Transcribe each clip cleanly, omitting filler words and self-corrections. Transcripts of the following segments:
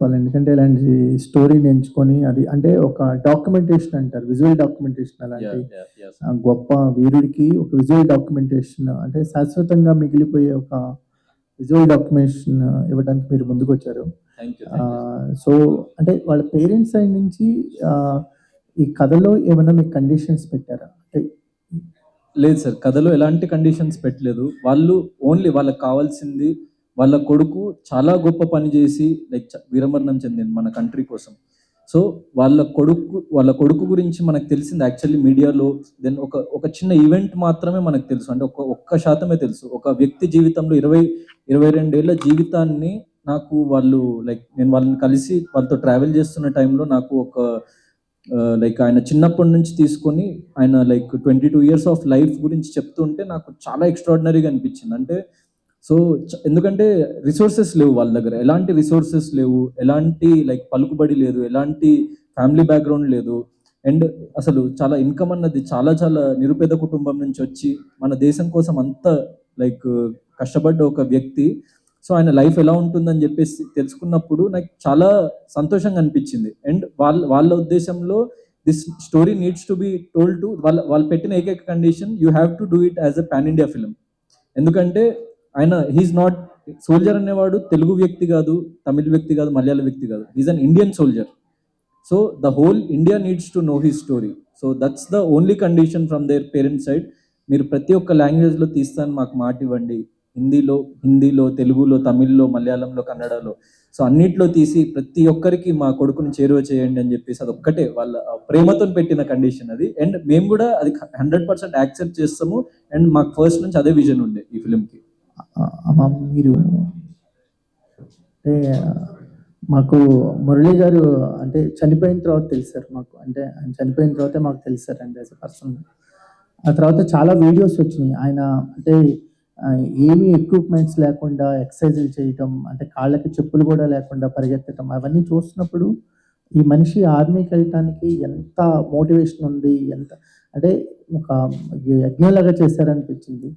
వాళ్ళు ఎందుకంటే ఇలాంటి స్టోరీని ఎంచుకొని అది అంటే ఒక డాక్యుమెంటేషన్ అంటారు. విజువల్ డాక్యుమెంటేషన్ అలాంటి గొప్ప వీరుడికి ఒక విజువల్ డాక్యుమెంటేషన్ అంటే శాశ్వతంగా మిగిలిపోయే ఒక విజువల్ డాక్యుమెంటేషన్ ఇవ్వడానికి మీరు ముందుకొచ్చారు. సో అంటే వాళ్ళ పేరెంట్స్ సైడ్ నుంచి ఈ కథలో ఏమైనా మీకు కండిషన్స్ పెట్టారా? అంటే లేదు సార్, కథలో ఎలాంటి కండిషన్స్ పెట్టలేదు. వాళ్ళు ఓన్లీ వాళ్ళకి కావాల్సింది వాళ్ళ కొడుకు చాలా గొప్ప పని చేసి లైక్ వీరమరణం చెందింది మన కంట్రీ కోసం. సో వాళ్ళ కొడుకు గురించి మనకు తెలిసింది యాక్చువల్లీ మీడియాలో. దెన్ ఒక చిన్న ఈవెంట్ మాత్రమే మనకు తెలుసు, అంటే ఒక్క శాతమే తెలుసు. ఒక వ్యక్తి జీవితంలో 22 ఏళ్ల జీవితాన్ని నాకు వాళ్ళు లైక్ నేను వాళ్ళని కలిసి వాళ్ళతో ట్రావెల్ చేస్తున్న టైంలో నాకు ఒక లైక్ ఆయన చిన్నప్పటి నుంచి తీసుకొని ఆయన లైక్ 22 ఇయర్స్ ఆఫ్ లైఫ్ గురించి చెప్తుంటే నాకు చాలా ఎక్స్ట్రాడినరీగా అనిపించింది. అంటే సో ఎందుకంటే రిసోర్సెస్ లేవు వాళ్ళ దగ్గర, ఎలాంటి రిసోర్సెస్ లేవు, ఎలాంటి లైక్ పలుకుబడి లేదు, ఎలాంటి ఫ్యామిలీ బ్యాక్గ్రౌండ్ లేదు. అండ్ అసలు చాలా ఇన్కమ్ అన్నది చాలా చాలా నిరుపేద కుటుంబం నుంచి వచ్చి మన దేశం కోసం అంత లైక్ కష్టపడ్డ ఒక వ్యక్తి. సో ఆయన లైఫ్ ఎలా ఉంటుందని చెప్పేసి తెలుసుకున్నప్పుడు నాకు చాలా సంతోషంగా అనిపించింది. అండ్ వాళ్ళ ఉద్దేశంలో this story needs to be told to వాళ్ళు పెట్టిన ఏకైక condition, you have to do it as a pan India film. ఎందుకంటే ఆయన హీఈస్ నాట్ సోల్జర్ అనేవాడు తెలుగు వ్యక్తి కాదు, తమిళ వ్యక్తి కాదు, మలయాళ వ్యక్తి కాదు, he's an Indian soldier. So the whole India needs to know his story. So that's the only condition from their parents side. మీరు ప్రతి ఒక్క లాంగ్వేజ్లో తీస్తాను మాకు మాట ఇవ్వండి, హిందీలో, తెలుగులో, తమిళ్లో, మలయాళంలో, కన్నడలో, సో అన్నిట్లో తీసి ప్రతి ఒక్కరికి మా కొడుకుని చేరువ చేయండి అని చెప్పేసి అదొక్కటే వాళ్ళ ప్రేమతో పెట్టిన కండిషన్ అది. అండ్ మేము కూడా అది 100% యాక్సెప్ట్ చేస్తాము. అండ్ మాకు ఫస్ట్ నుంచి అదే విజన్ ఉండే ఈ ఫిలింకి. మీరు అంటే మాకు మురళి గారు అంటే చనిపోయిన తర్వాత తెలిసారు మాకు, అంటే ఆయన చనిపోయిన తర్వాతే మాకు తెలిసారండి యాజ్ ఎ పర్సన్. ఆ తర్వాత చాలా వీడియోస్ వచ్చినాయి ఆయన అంటే ఏమీ ఎక్విప్మెంట్స్ లేకుండా ఎక్సర్సైజులు చేయటం, అంటే కాళ్ళకి చెప్పులు కూడా లేకుండా పరిగెత్తడం, అవన్నీ చూస్తున్నప్పుడు ఈ మనిషి ఆర్మీకి వెళ్ళటానికి ఎంత మోటివేషన్ ఉంది, ఎంత అంటే ఒక యజ్ఞంలాగా చేశారనిపించింది.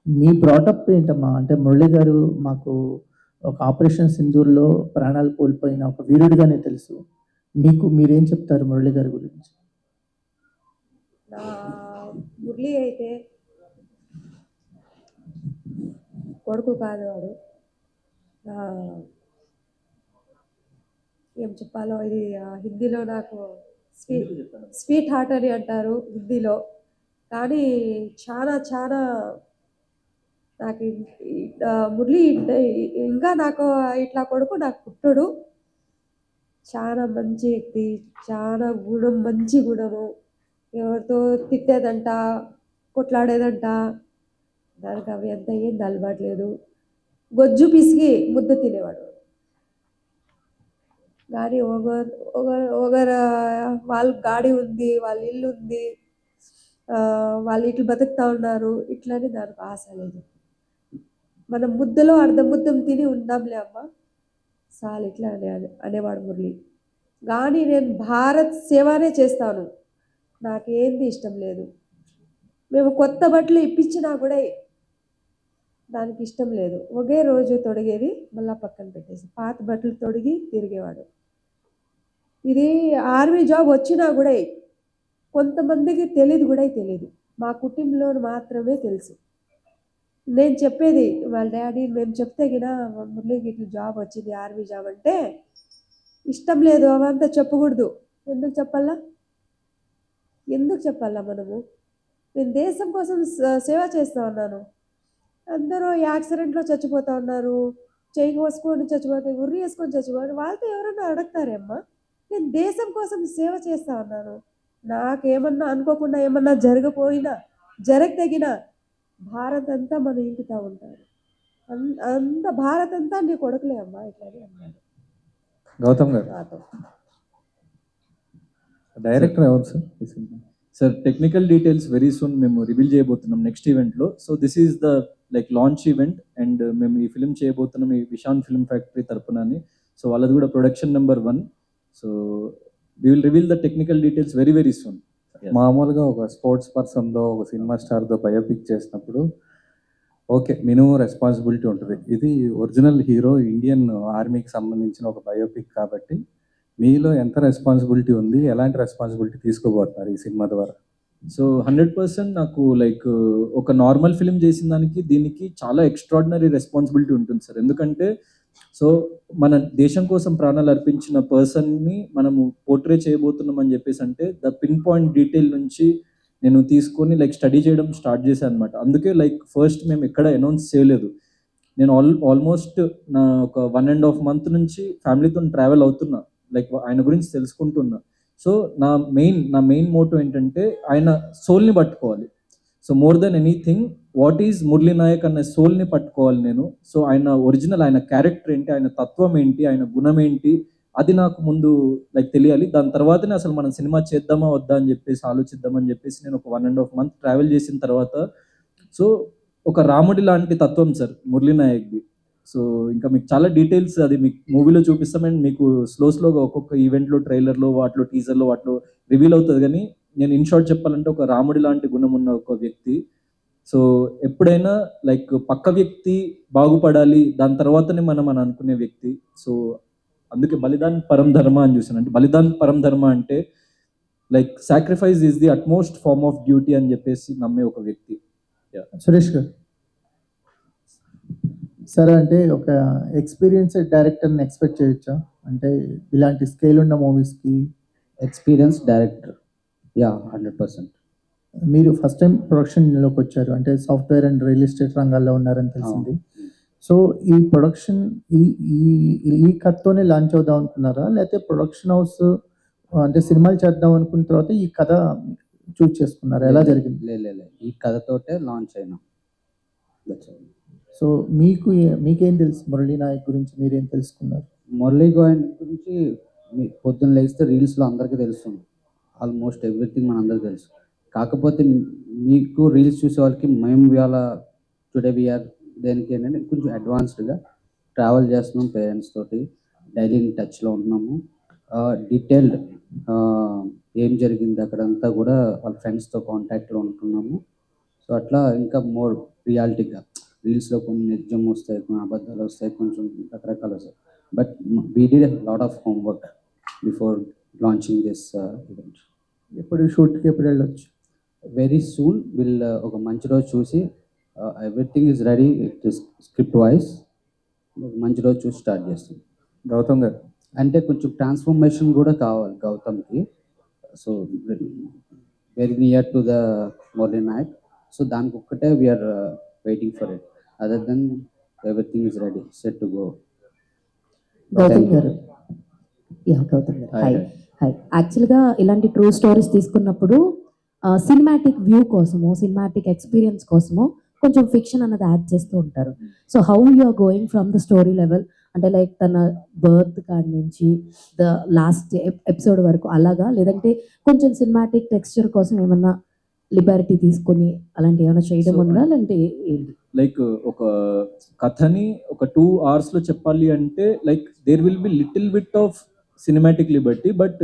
మీ బ్రాటప్ ఏంటమ్మా? అంటే మురళి గారు మాకు ఒక ఆపరేషన్ సింధూర్లో ప్రాణాలు కోల్పోయిన ఒక వీరుడిగానే తెలుసు. మీరేం చెప్తారు మురళి గారి గురించి? మురళి అయితే కొడుకు కాదు వాడు. ఏం చెప్పాలో ఇది హిందీలో నాకు స్వీట్ హార్ట్ అని అంటారు హిందీలో, కానీ చాలా చాలా నాకు మురళి ఇంకా నాకు ఇట్లా కొడుకు నాకు పుట్టడు. చాలా మంచి వ్యక్తి, చాలా మంచి గుణము, ఎవరితో తిట్టేదంట, కొట్లాడేదంట, దానికి అవి అంత ఏం అలవాట్లేదు. గొజ్జు పిసికి ముద్ద తినేవాడు. కానీ ఒకరు వాళ్ళ గాడి ఉంది, వాళ్ళ ఇల్లు ఉంది, వాళ్ళు ఇట్లు బతుకుతా ఉన్నారు, ఇట్లని దానికి ఆశ లేదు. మనం ముద్దలో అర్ధముద్దం తిని ఉందాంలే అమ్మ చాలు ఇట్లా అనేవాడు మురళి. కానీ నేను భారత్ సేవనే చేస్తాను, నాకేంది ఇష్టం లేదు. మేము కొత్త బట్టలు ఇప్పించినా కూడా దానికి ఇష్టం లేదు. ఒకే రోజు తొడిగేది మళ్ళీ పక్కన పెట్టేసి పాత బట్టలు తొడిగి తిరిగేవాడు. ఇది ఆర్మీ జాబ్ వచ్చినా కూడా కొంతమందికి తెలియదు కూడా తెలియదు, మా కుటుంబంలో మాత్రమే తెలుసు. నేను చెప్పేది వాళ్ళ డాడీ మేము చెప్తే గినా మురళికి ఇట్లా జాబ్ వచ్చింది ఆర్మీ జాబ్ అంటే ఇష్టం లేదు, అవంతా చెప్పకూడదు. ఎందుకు చెప్పాలా మనము? నేను దేశం కోసం సేవ చేస్తూ ఉన్నాను. అందరూ యాక్సిడెంట్లో చచ్చిపోతూ ఉన్నారు, చేయి కోసుకొని చచ్చిపోతారు, ఉర్రి వేసుకొని చచ్చిపోతారు. వాళ్ళతో ఎవరన్నా అడుగుతారేమ్మా? నేను దేశం కోసం సేవ చేస్తూ ఉన్నాను. నాకేమన్నా అనుకోకుండా ఏమన్నా జరగతగిన భారత్ అంతా మన ఇంటితో ఉంటారు, అంత భారత్ అంతా నీ కొడుకులే అమ్మా ఇట్లానే అన్నాడు గౌతమ్ గారు. డైరెక్టర్ ఎవరు sir? Sir technical details very soon మేము రివీల్ చేయబోతున్నాం నెక్స్ట్ ఈవెంట్లో. So this is the like launch event and మేము ఈ ఫిలిం చేయబోతున్నాం ఈ విశాన్ ఫిల్మ్ ఫ్యాక్టరీ తరపునని. సో వాళ్ళది కూడా production number 1. So we will reveal the technical details very very soon. మామూలుగా ఒక స్పోర్ట్స్ పర్సన్తో ఒక సినిమా స్టార్తో బయోపిక్ చేసినప్పుడు ఓకే, మినిమం రెస్పాన్సిబిలిటీ ఉంటుంది. ఇది ఒరిజినల్ హీరో ఇండియన్ ఆర్మీకి సంబంధించిన ఒక బయోపిక్ కాబట్టి మీలో ఎంత రెస్పాన్సిబిలిటీ ఉంది, ఎలాంటి రెస్పాన్సిబిలిటీ తీసుకోబోతున్నారు ఈ సినిమా ద్వారా? సో 100% నాకు లైక్ ఒక నార్మల్ ఫిలిం చేసిన దానికి దీనికి చాలా ఎక్స్ట్రాడినరీ రెస్పాన్సిబిలిటీ ఉంటుంది సార్. ఎందుకంటే సో మన దేశం కోసం ప్రాణాలు అర్పించిన పర్సన్ని మనము పోర్ట్రే చేయబోతున్నాం అని చెప్పేసి అంటే ద పిన్ పాయింట్ డీటెయిల్ నుంచి నేను తీసుకొని లైక్ స్టడీ చేయడం స్టార్ట్ చేశాను అనమాట. అందుకే లైక్ ఫస్ట్ మేము ఎక్కడ అనౌన్స్ చేయలేదు. నేను ఆల్మోస్ట్ నా ఒక 1.5 month నుంచి ఫ్యామిలీతో ట్రావెల్ అవుతున్నా, లైక్ ఆయన గురించి తెలుసుకుంటున్నా. సో నా మెయిన్ మోటో ఏంటంటే ఆయన సోల్ని పట్టుకోవాలి. So more than anything what is Murali Nayak అనే సోల్ని పట్టుకోవాలి నేను. సో ఆయన ఒరిజినల్, ఆయన క్యారెక్టర్ ఏంటి, ఆయన తత్వం ఏంటి, ఆయన గుణం ఏంటి, అది నాకు ముందు లైక్ తెలియాలి. దాని తర్వాతనే అసలు మనం సినిమా చేద్దామా వద్దా అని చెప్పేసి ఆలోచిద్దామని చెప్పేసి నేను ఒక 1.5 month ట్రావెల్ చేసిన తర్వాత సో ఒక రాముడి లాంటి తత్వం సార్ మురళీ నాయక్ది. సో ఇంకా మీకు చాలా డీటెయిల్స్ అది మీకు మూవీలో చూపిస్తాం అండ్ మీకు స్లోగా ఒక్కొక్క ఈవెంట్లో, ట్రైలర్లో, వాటిలో, టీజర్లో, వాటిలో రివీల్ అవుతుంది. కానీ నేను ఇన్ షార్ట్ చెప్పాలంటే ఒక రాముడి లాంటి గుణం ఉన్న ఒక వ్యక్తి. సో ఎప్పుడైనా లైక్ పక్క వ్యక్తి బాగుపడాలి, దాని తర్వాతనే మనం అని అనుకునే వ్యక్తి. సో అందుకే బలిదాన్ పరం ధర్మ అని చూసాను. అంటే బలిదాన్ పరం ధర్మ అంటే like sacrifice is the utmost form of duty అని చెప్పేసి నమ్మే ఒక వ్యక్తి. సురేష్ గారు సరే, అంటే ఒక ఎక్స్పీరియన్స్డ్ డైరెక్టర్ని ఎక్స్పెక్ట్ చేయొచ్చా? అంటే ఇలాంటి స్కేల్ ఉన్న మూవీస్కి ఎక్స్పీరియన్స్ డైరెక్టర్, యా 100%. మీరు ఫస్ట్ టైం ప్రొడక్షన్లోకి వచ్చారు, అంటే సాఫ్ట్వేర్ అండ్ రియల్ ఎస్టేట్ రంగాల్లో ఉన్నారని తెలిసింది. సో ఈ ప్రొడక్షన్ ఈ కథతోనే లాంచ్ అవుదాం అనుకున్నారా, లేకపోతే ప్రొడక్షన్ హౌస్ అంటే సినిమాలు చేద్దాం అనుకున్న తర్వాత ఈ కథ చూస్ చేసుకున్నారా? ఎలా జరిగింది? లే ఈ కథతోటే లాంచ్ అయినా. సో మీకేం తెలుసు మురళీ నాయక్ గురించి, మీరేం తెలుసుకున్నారు? మురళీ గోయన్ గురించి పొద్దున్న లేస్తే రీల్స్లో అందరికీ తెలుస్తుంది. ఆల్మోస్ట్ ఎవ్రీథింగ్ మన అందరికీ తెలుసు. కాకపోతే మీకు రీల్స్ చూసే వాళ్ళకి మేము ఇవాళ టుడే వీఆర్ దేనికి ఏంటంటే కొంచెం అడ్వాన్స్డ్గా ట్రావెల్ చేస్తున్నాం, పేరెంట్స్ తోటి డైలీ టచ్లో ఉంటున్నాము. డీటెయిల్డ్ ఏం జరిగింది అక్కడంతా కూడా వాళ్ళ ఫ్రెండ్స్తో కాంటాక్ట్లో ఉంటున్నాము. సో అట్లా ఇంకా మోర్ రియాలిటీగా రీల్స్లో కొన్ని నిజం వస్తాయి, కొన్ని అబద్ధాలు వస్తాయి, కొంచెం రకరకాలు వస్తాయి. But we did lot of homework before launching this event. ఎప్పుడు షూట్కి ఎప్పుడు వెళ్ళొచ్చు? వెరీ సూన్ విల్ ఒక మంచి రోజు చూసి everything is ready, it is script wise. మంచి రోజు చూసి స్టార్ట్ చేస్తాం. గౌతమ్ గారు అంటే కొంచెం ట్రాన్స్ఫర్మేషన్ కూడా కావాలి గౌతమ్కి. So very near to the Murali Nayak. So దానికి ఒక్కటే we are waiting for it. Other than everything is ready, set to go. Gautam garu, Gautam garu hi. యాక్చువల్గా ఇలాంటి ట్రూ స్టోరీస్ తీసుకున్నప్పుడు సినిమాటిక్ వ్యూ కోసమో, సినిమాటిక్ ఎక్స్పీరియన్స్ కోసమో కొంచెం ఫిక్షన్ అన్నది యాడ్ చేస్తూ ఉంటారు. So how you are going from the story level, అంటే లైక్ తన బర్త్ కాడి నుంచి ద లాస్ట్ ఎపిసోడ్ వరకు అలాగా, లేదంటే కొంచెం సినిమాటిక్ టెక్స్చర్ కోసం ఏమన్నా లిబర్టీ తీసుకొని అలాంటి ఏమైనా చేయడం ఉందా? లేదంటే లైక్ ఒక కథని ఒక 2 hours లో చెప్పాలి అంటే like there will be little bit of cinematic liberty, but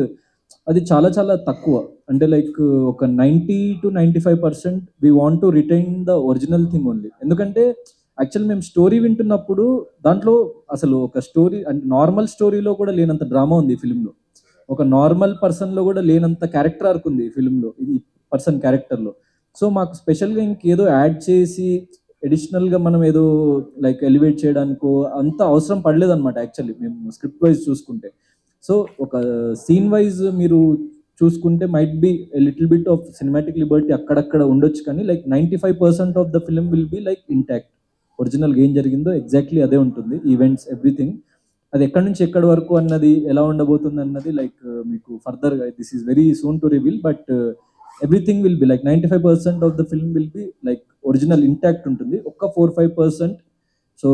అది చాలా చాలా తక్కువ. అంటే లైక్ ఒక 90 to 95% we want to retain the original thing only. ఎందుకంటే యాక్చువల్ మేము స్టోరీ వింటున్నప్పుడు దాంట్లో అసలు ఒక స్టోరీ అంటే నార్మల్ స్టోరీలో కూడా లేనంత డ్రామా ఉంది ఈ ఫిలింలో. ఒక నార్మల్ పర్సన్లో కూడా లేనంత క్యారెక్టర్ ఆర్క్ ఉంది ఈ ఫిలింలో, ఇది పర్సన్ క్యారెక్టర్లో. సో మాకు స్పెషల్గా ఇంకేదో యాడ్ చేసి అడిషనల్గా మనం ఏదో లైక్ ఎలివేట్ చేయడానికో అంత అవసరం పడలేదు అనమాట యాక్చువల్లీ మేము స్క్రిప్ట్ వైజ్ చూసుకుంటే. సో ఒక సీన్ వైజ్ మీరు చూసుకుంటే might be little bit of cinematic Liberty అక్కడక్కడ ఉండొచ్చు, కానీ like 95% of the film will be like intact. ఒరిజినల్గా ఏం జరిగిందో ఎగ్జాక్ట్లీ అదే ఉంటుంది, ఈవెంట్స్ ఎవ్రీథింగ్. అది ఎక్కడి నుంచి ఎక్కడి వరకు అన్నది, ఎలా ఉండబోతుంది అన్నది లైక్ మీకు ఫర్దర్గా this is very soon to reveal. But everything will be like 95% of the film will be like original intact ఉంటుంది. ఒక్క 4-5% సో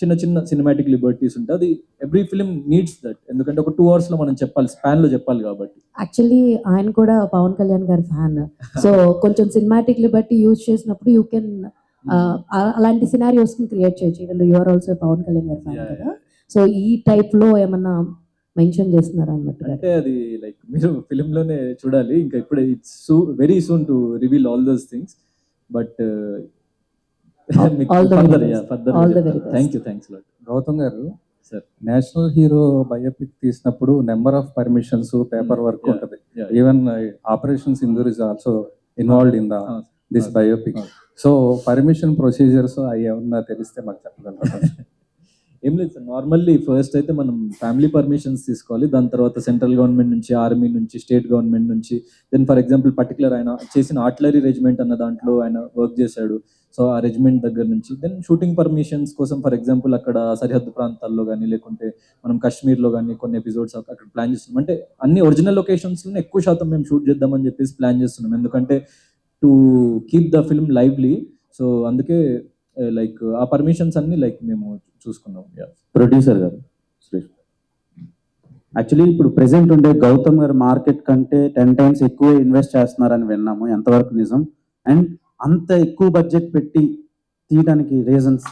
చిన్న చిన్న సినిమాటిక్ లిబర్టీస్ ఉంటాయి. అది ఎవ్రీ ఫిలిం నీడ్స్ దట్, ఎందుకంటే ఒక 2 hours లో మనం చెప్పాలి, స్పాన్ లో చెప్పాలి కాబట్టి. యాక్చువల్లీ ఆయన కూడా పవన్ కళ్యాణ్ గారి ఫ్యాన్. సో కొంచెం సినిమాటిక్ లిబర్టీ యూజ్ చేసినప్పుడు యూ కెన్ అలాంటి సినారియోస్ ని క్రియేట్ చేయొచ్చు. Even you are also Pawan Kalyan గారి ఫ్యాన్ కదా. సో ఈ టైప్ లో ఏమన్నా మెన్షన్ చేస్తున్నారా అన్నట్టు? అంటే అది లైక్ మీరు ఫిలిం లోనే చూడాలి. ఇంకా ఇప్పుడు it's very soon to reveal all those things. But All the very further best. Further All the very best. Thanks lot Gautam గారు, సార్. నేషనల్ హీరో బయోపిక్ తీసినప్పుడు number of permissions, paper work Yeah. ఉంటుంది. Yeah. Even operation Sindoor is also involved in this biopic. So permission procedures అవి ఏమన్నా తెలిస్తే మాకు చెప్పగలరా? ఏం లేదు సార్, నార్మల్లీ ఫస్ట్ అయితే మనం ఫ్యామిలీ పర్మిషన్స్ తీసుకోవాలి. దాని తర్వాత సెంట్రల్ గవర్నమెంట్ నుంచి, ఆర్మీ నుంచి, స్టేట్ గవర్నమెంట్ నుంచి. దెన్ ఫర్ ఎగ్జాంపుల్ పర్టికులర్ ఆయన చేసిన ఆర్టిలరీ రెజిమెంట్ అన్న దాంట్లో ఆయన వర్క్ చేశాడు. సో ఆ రెజిమెంట్ దగ్గర నుంచి దెన్ షూటింగ్ పర్మిషన్స్ కోసం ఫర్ ఎగ్జాంపుల్ అక్కడ సరిహద్దు ప్రాంతాల్లో కానీ లేకుంటే మనం కాశ్మీర్లో కానీ కొన్ని ఎపిసోడ్స్ అక్కడ ప్లాన్ చేస్తున్నాం. అంటే అన్ని ఒరిజినల్ లొకేషన్స్లోనే ఎక్కువ శాతం మేము షూట్ చేద్దామని చెప్పేసి ప్లాన్ చేస్తున్నాం. ఎందుకంటే to keep the film lively. So అందుకే లైక్ ఆ పర్మిషన్స్ అన్ని లైక్ మేము చూసుకున్నాం. ప్రొడ్యూసర్ గారు సురేష్, యాక్చువల్లీ ఇప్పుడు ప్రెసెంట్ ఉండే గౌతమ్ గారు మార్కెట్ కంటే 10 times ఎక్కువ ఇన్వెస్ట్ చేస్తున్నారని విన్నాము. ఎంతవరకు నిజం? అండ్ అంత ఎక్కువ బడ్జెట్ పెట్టి తీయడానికి రీజన్స్?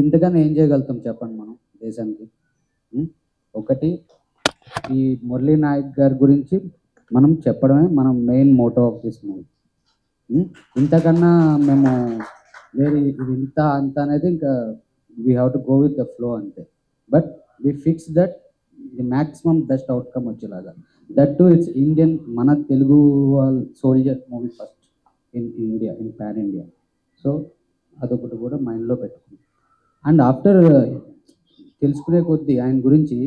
ఇంతకన్నా ఏం చేయగలుగుతాం చెప్పండి మనం దేశానికి? ఒకటి, ఈ మురళీ నాయక్ గారి గురించి మనం చెప్పడమే మనం main motto of this movie. ఇంతకన్నా మేము వేరే ఇది ఇంత అంత అనేది ఇంకా we have to go with the flow అంతే. But we fix that the maximum best outcome వచ్చేలాగా. దట్ టు ఇట్స్ ఇండియన్, మన తెలుగు వాళ్ళ soldier movie first in India, in pan India. So అదొకటి కూడా మైండ్లో పెట్టుకుంది. అండ్ ఆఫ్టర్ తెలుసుకునే కొద్దీ ఆయన గురించి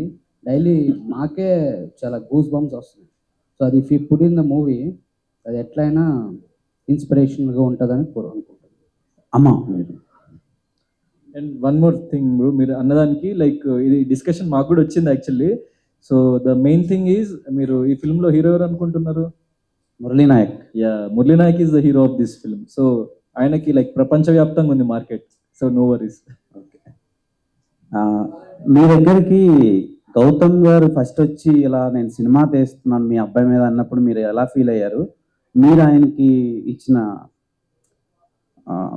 డైలీ మాకే చాలా గూస్ బంప్స్ వస్తున్నాయి. సో అది if you put in the movie అది ఎట్లయినా ఇన్స్పిరేషన్గా ఉంటుందని అనుకుంటున్నాను. అమ్మా మీరు and one more thing bro, మీరు అన్నదానికి లైక్ ఇది డిస్కషన్ మాకు కూడా వచ్చింది actually. So the main thing is, మీరు ఈ ఫిల్మ్ లో హీరో ఎవరు అనుకుంటున్నారు? Murali Nayak. Murali Nayak is the hero of this film. So ఆయనకి లైక్ ప్రపంచవ్యాప్తంగా ఉంది మార్కెట్. So no worries. మీ దగ్గరికి గౌతమ్ గారు ఫస్ట్ వచ్చి ఇలా నేను సినిమా తీస్తున్నాను మీ అబ్బాయి మీద అన్నప్పుడు మీరు ఎలా ఫీల్ అయ్యారు? మీరు ఆయనకి ఇచ్చిన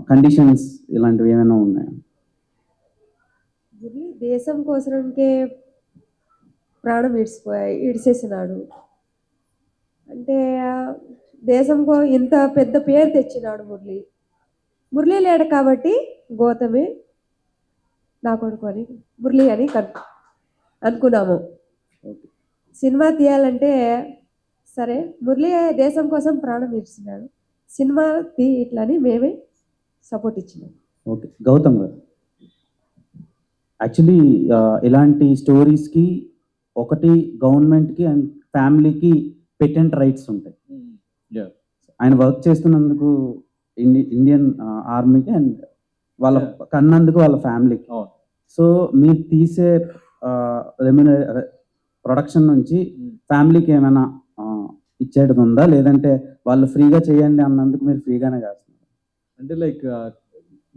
కండిషన్స్ ఇలాంటివి ఏమైనా ఉన్నాయా? దేశం కోసంకే ప్రాణం ఇడిసేసినాడు. అంటే దేశంకో ఇంత పెద్ద పేరు తెచ్చినాడు మురళి లేడు కాబట్టి గౌతమే నా కొడుకు అని మురళి అని అనుకున్నాము. సినిమా తీయాలంటే సరే మురళి దేశం కోసం ప్రాణం ఇచ్చినాడు, సినిమా తీ ఇట్లని మేమే సపోర్ట్ ఇచ్చినాం. ఓకే గౌతమ్ గారు, యాక్చువల్లీ ఇలాంటి స్టోరీస్కి ఒకటి గవర్నమెంట్కి అండ్ ఫ్యామిలీకి పేటెంట్ రైట్స్ ఉంటాయి. ఆయన వర్క్ చేస్తున్నందుకు ఇండియన్ ఆర్మీకి అండ్ వాళ్ళ కన్నందుకు వాళ్ళ ఫ్యామిలీకి. సో మీరు తీసే ప్రొడక్షన్ నుంచి ఫ్యామిలీకి ఏమైనా ఇచ్చేది ఉందా, లేదంటే వాళ్ళు ఫ్రీగా చేయండి అన్నందుకు మీరు ఫ్రీగానే చేస్తున్నారు? అంటే లైక్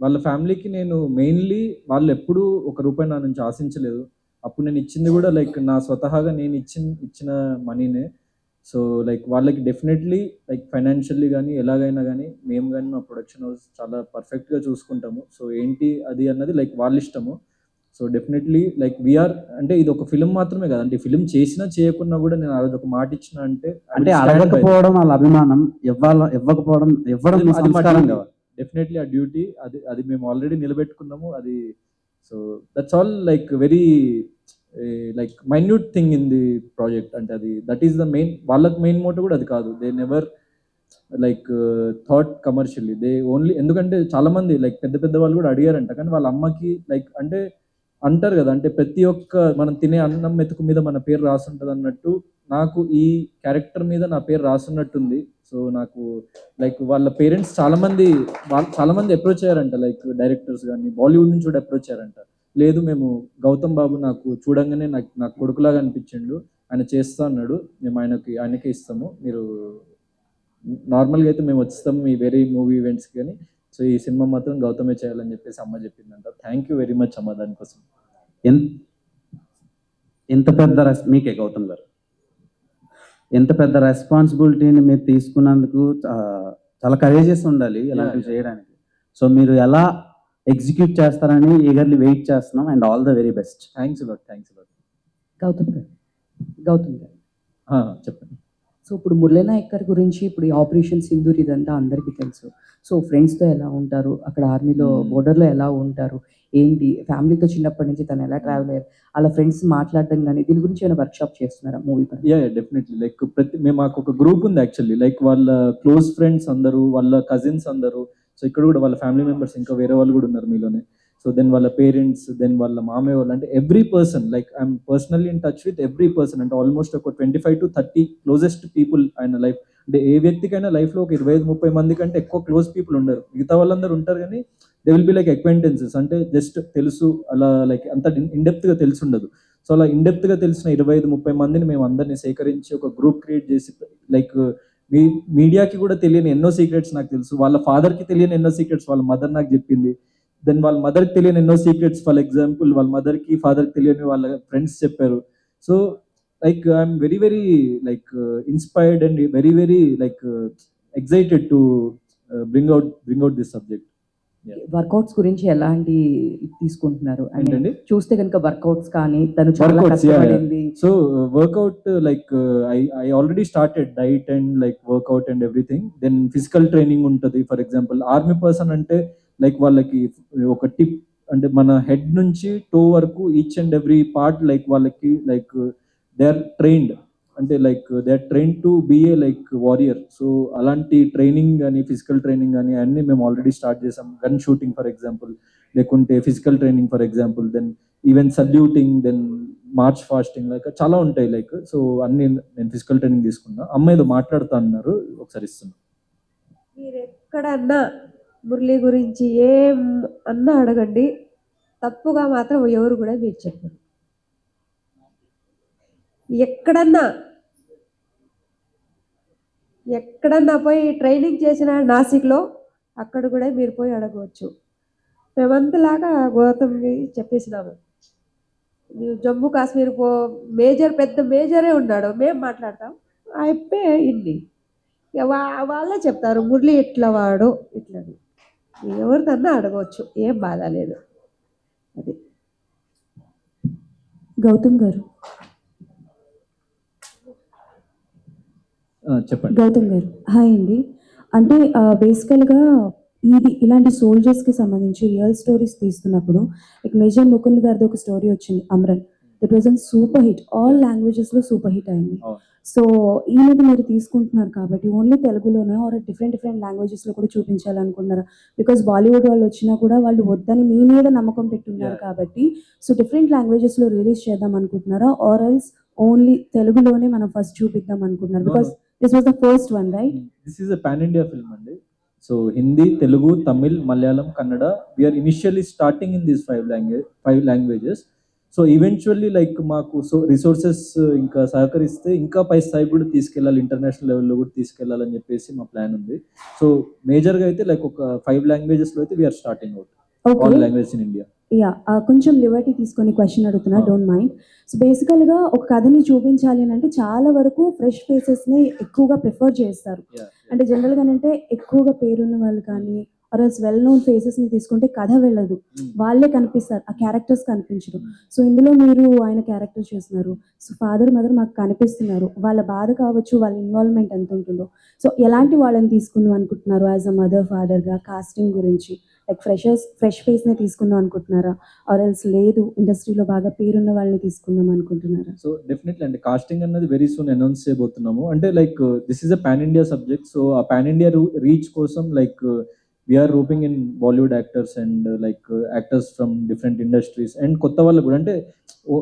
వాళ్ళ ఫ్యామిలీకి నేను మెయిన్లీ వాళ్ళు ఎప్పుడూ ఒక రూపాయి నా నుంచి ఆశించలేదు. అప్పుడు నేను ఇచ్చింది కూడా లైక్ నా స్వతహాగా నేను ఇచ్చిన మనీనే. సో లైక్ వాళ్ళకి డెఫినెట్లీ లైక్ ఫైనాన్షియల్లీ కానీ ఎలాగైనా కానీ మేము కానీ మా ప్రొడక్షన్ హౌస్ చాలా పర్ఫెక్ట్గా చూసుకుంటాము. సో ఏంటి అది అన్నది లైక్ వాళ్ళ ఇష్టము. సో డెఫినెట్లీ లైక్ వీఆర్, అంటే ఇది ఒక ఫిలిం మాత్రమే కదా, అంటే ఫిలిం చేసినా చేయకున్నా కూడా నేను ఆ రోజు ఒక మాట ఇచ్చిన అంటే అడగకపోవడం వాళ్ళ అభిమానం, ఇవ్వకపోవడం ఇవ్వడం డెఫినెట్లీ ఆ డ్యూటీ అది మేము ఆల్రెడీ నిలబెట్టుకున్నాము. అది so that's all like very like minute thing in the project. అంటే అది దట్ ఈస్ ద మెయిన్, వాళ్ళకి మెయిన్ మోటో కూడా అది కాదు. They never like thought commercially, they only, ఎందుకంటే చాలా మంది లైక్ పెద్ద పెద్ద వాళ్ళు కూడా అడిగారంట, కానీ వాళ్ళ అమ్మకి లైక్ అంటే అంటారు కదా, అంటే ప్రతి ఒక్క మనం తినే అన్నం మెతుకు మీద మన పేరు రాసుంటుంది అన్నట్టు నాకు ఈ క్యారెక్టర్ మీద నా పేరు రాసున్నట్టుంది. సో నాకు లైక్ వాళ్ళ పేరెంట్స్ చాలా మంది అప్రోచ్ అయ్యారంట, లైక్ డైరెక్టర్స్ కానీ బాలీవుడ్ నుంచి కూడా అప్రోచ్ అయ్యారంట. లేదు మేము గౌతమ్ బాబు నాకు చూడంగానే నాకు కొడుకులాగా అనిపించిండు, ఆయన చేస్తా అన్నాడు, మేము ఆయనకే ఇస్తాము, మీరు నార్మల్గా అయితే మేము వస్తాము మీ వేరే మూవీ ఈవెంట్స్కి, కానీ సో ఈ సినిమా మాత్రం గౌతమే చేయాలని చెప్పేసి అమ్మ చెప్పిందంట. థ్యాంక్ యూ వెరీ మచ్ అమ్మ దానికోసం. ఎంత పెద్ద మీకే గౌతమ్ గారు ఎంత పెద్ద రెస్పాన్సిబిలిటీని మీరు తీసుకున్నందుకు చాలా కరేజియస్ ఉండాలి ఇలాంటివి చేయడానికి. సో మీరు ఎలా ఎగ్జిక్యూట్ చేస్తారని ఈగర్లీ వెయిట్ చేస్తున్నాం. And all the very best. Thanks lot. Gautam గారు చెప్పండి. సో ఇప్పుడు మురళీ నాయక్ గారి గురించి ఇప్పుడు ఈ ఆపరేషన్ సింధూర్ ఇదంతా అందరికీ తెలుసు. సో ఫ్రెండ్స్తో ఎలా ఉంటారు, అక్కడ ఆర్మీలో బోర్డర్లో ఎలా ఉంటారు, ఏంటి ఫ్యామిలీతో చిన్నప్పటి నుంచి తను ఎలా ట్రావెల్ అయ్యారు, అలా ఫ్రెండ్స్ మాట్లాడడం కానీ దీని గురించి ఏమైనా వర్క్షాప్ చేస్తున్నారా మూవీ పరంగా? Yeah definitely. లైక్ మాకు ఒక గ్రూప్ ఉంది యాక్చువల్లీ. లైక్ వాళ్ళ క్లోజ్ ఫ్రెండ్స్ అందరూ, వాళ్ళ కజిన్స్ అందరూ, సో ఇక్కడ కూడా వాళ్ళ ఫ్యామిలీ మెంబర్స్ ఇంకా వేరే వాళ్ళు కూడా ఉన్నారు మీలోనే. సో దెన్ వాళ్ళ పేరెంట్స్, దెన్ వాళ్ళ మామయ్య వాళ్ళు, అంటే every person, like I'm personally in touch with every person. అంటే ఆల్మోస్ట్ ఒక 25 to 30 క్లోజెస్ట్ పీపుల్ ఆయన లైఫ్. అంటే ఏ వ్యక్తికైనా లైఫ్లో ఒక 25-30 మంది కంటే ఎక్కువ క్లోజ్ పీపుల్ ఉండరు. మిగతా వాళ్ళందరూ ఉంటారు కానీ they will be like acquaintances, అంటే జస్ట్ తెలుసు అలా, లైక్ అంత ఇన్డెప్త్గా తెలిసి ఉండదు. సో అలా ఇన్డెప్త్గా తెలిసిన 25-30 మందిని మేము అందరినీ సేకరించి ఒక గ్రూప్ క్రియేట్ చేసి, లైక్ మీడియాకి కూడా తెలియని ఎన్నో సీక్రెట్స్ నాకు తెలుసు, వాళ్ళ ఫాదర్కి తెలియని ఎన్నో సీక్రెట్స్ వాళ్ళ మదర్ నాకు చెప్పింది, దెన్ వాళ్ళ మదర్కి తెలియని ఎన్నో సీక్రెట్స్, ఫర్ ఎగ్జాంపుల్ వాళ్ళ మదర్కి ఫాదర్కి తెలియని వాళ్ళ ఫ్రెండ్స్ చెప్పారు. So like I'm very very like inspired and very very like excited to bring out this subject. Workouts గురించి ఎలాంటి తీసుకుంటున్నారు ఏంటండి? చూస్తే కనుక వర్కౌట్స్ కానీ తను చాలా Workouts, yeah, yeah. కష్టపడింది. So workout, like I already started diet and like workout and everything. Then physical training untadi. For example army person ante like వాళ్ళకి ఒక టిప్, అంటే మన హెడ్ నుంచి టో వరకు each and every part like వాళ్ళకి like they are trained, అంటే like they are train to be a like warrior. So అలాంటి training కానీ ఫిజికల్ ట్రైనింగ్ కానీ అన్నీ మేము ఆల్రెడీ స్టార్ట్ చేసాం. గన్ షూటింగ్ ఫర్ ఎగ్జాంపుల్, లేకుంటే physical training for example, then even saluting, then march fasting, like చాలా ఉంటాయి. లైక్ సో అన్ని నేను ఫిజికల్ ట్రైనింగ్ తీసుకున్నా. అమ్మ ఏదో మాట్లాడుతా అన్నారు, ఒకసారి ఇస్తున్నా. మీరు ఎక్కడన్నా మురళి గురించి ఏం అన్నా అడగండి, తప్పుగా మాత్రం ఎవరు కూడా మీరు చెప్పరు. ఎక్కడన్నా పోయి ట్రైనింగ్ చేసిన నాసిక్లో అక్కడ కూడా మీరు పోయి అడగవచ్చు. మేమంతలాగా గౌతమ్కి చెప్పేసినాము. జమ్మూ కాశ్మీర్ పెద్ద మేజరే ఉన్నాడు, మేము మాట్లాడతాం, అయిపోయి ఇన్ని వాళ్ళే చెప్తారు మురళి ఇట్లా వాడు ఇట్లని. ఎవరిదన్నా అడగవచ్చు, ఏం బాధ లేదు. అది గౌతమ్ గారు, చెప్పండి. గౌతమ్ గారు హాయ్ అండి. అంటే బేసికల్గా ఇలాంటి సోల్జర్స్కి సంబంధించి రియల్ స్టోరీస్ తీస్తున్నప్పుడు లైక్ మేజర్ ముకుంద్ గారిది ఒక స్టోరీ వచ్చింది Amaran, that was an super hit, all లాంగ్వేజెస్లో సూపర్ హిట్ అయింది. సో ఈ మీద మీరు తీసుకుంటున్నారు కాబట్టి ఓన్లీ తెలుగులోనే ఆర్ డిఫరెంట్ లాంగ్వేజెస్లో కూడా చూపించాలనుకుంటున్నారా? బికాస్ బాలీవుడ్ వాళ్ళు వచ్చినా కూడా వాళ్ళు వద్దని మీ మీద నమ్మకం పెట్టున్నారు కాబట్టి సో డిఫరెంట్ లాంగ్వేజెస్లో రిలీజ్ చేద్దాం అనుకుంటున్నారా, ఆర్ ఎల్స్ ఓన్లీ తెలుగులోనే మనం ఫస్ట్ చూపిద్దాం అనుకుంటున్నారు? Because this was the first one, right? This is a pan India film అండి. So Hindi, Telugu, Tamil, Malayalam, Kannada, we are initially starting in these 5 languages. So eventually like మాకు సో రిసోర్సెస్ ఇంకా సహకరిస్తే ఇంకా పై స్థాయి కూడా తీసుకెళ్ళాలి, ఇంటర్నేషనల్ లెవెల్లో కూడా తీసుకెళ్ళాలని చెప్పేసి మా ప్లాన్ ఉంది. సో మేజర్గా అయితే లైక్ ఒక 5 లాంగ్వేజెస్లో అయితే we're starting out, all languages in India. Yeah కొంచెం లిబర్టీ తీసుకొని క్వశ్చన్ అడుగుతున్నా, డోంట్ మైండ్. సో బేసికల్గా ఒక కథని చూపించాలి అని అంటే చాలా వరకు ఫ్రెష్ ఫేసెస్ని ఎక్కువగా ప్రిఫర్ చేస్తారు. అంటే జనరల్గా అంటే ఎక్కువగా పేరున్న వాళ్ళు కానీ ఆర్ఎల్స్ వెల్ నోన్ ఫేసెస్ని తీసుకుంటే కథ వెళ్ళదు, వాళ్ళే కనిపిస్తారు, ఆ క్యారెక్టర్స్ కనిపించరు. సో ఇందులో మీరు ఆయన క్యారెక్టర్ చేస్తున్నారు, సో ఫాదర్ మదర్ మాకు కనిపిస్తున్నారు, వాళ్ళ బాధ కావచ్చు, వాళ్ళ ఇన్వాల్వ్మెంట్ ఎంత ఉంటుందో, సో ఎలాంటి వాళ్ళని తీసుకుందాం అనుకుంటున్నారు యాజ్ అ మదర్ ఫాదర్గా? కాస్టింగ్ గురించి లైక్ ఫ్రెష్ ఫేస్నే తీసుకుందాం అనుకుంటున్నారా, ఆర్ఎల్స్ లేదు ఇండస్ట్రీలో బాగా పేరున్న వాళ్ళని తీసుకుందాం అనుకుంటున్నారా? సో డెఫినెట్లీ అండి, కాస్టింగ్ అన్నది వెరీ సూన్ అనౌన్స్ చేయబోతున్నాము. అంటే like this is a pan India subject. So ఆ పాన్ ఇండియా రీచ్ కోసం like we are roping in Bollywood actors and like actors from different industries and కొత్త వాళ్ళకు కూడా. అంటే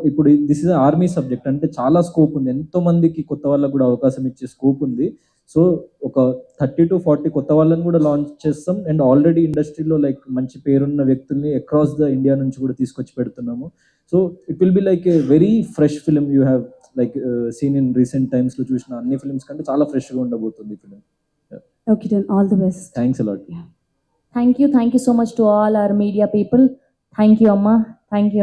ఇప్పుడు దిస్ ఇస్ ఆర్మీ సబ్జెక్ట్, అంటే చాలా స్కోప్ ఉంది, ఎంతో మందికి కొత్త వాళ్ళకు కూడా అవకాశం ఇచ్చే స్కోప్ ఉంది. సో ఒక 30 to 40 కొత్త వాళ్ళని కూడా లాంచ్ చేస్తాం అండ్ ఆల్రెడీ ఇండస్ట్రీలో లైక్ మంచి పేరున్న వ్యక్తుల్ని అక్రాస్ ద ఇండియా నుంచి కూడా తీసుకొచ్చి పెడుతున్నాము. So it will be like a very fresh film. You have like seen in recent టైమ్స్లో చూసిన అన్ని ఫిల్మ్స్ కంటే చాలా ఫ్రెష్గా ఉండబోతుంది film. Okay done, all the best. Thanks a lot. Thank you so much to all our media people. Thank you, Amma. Thank you.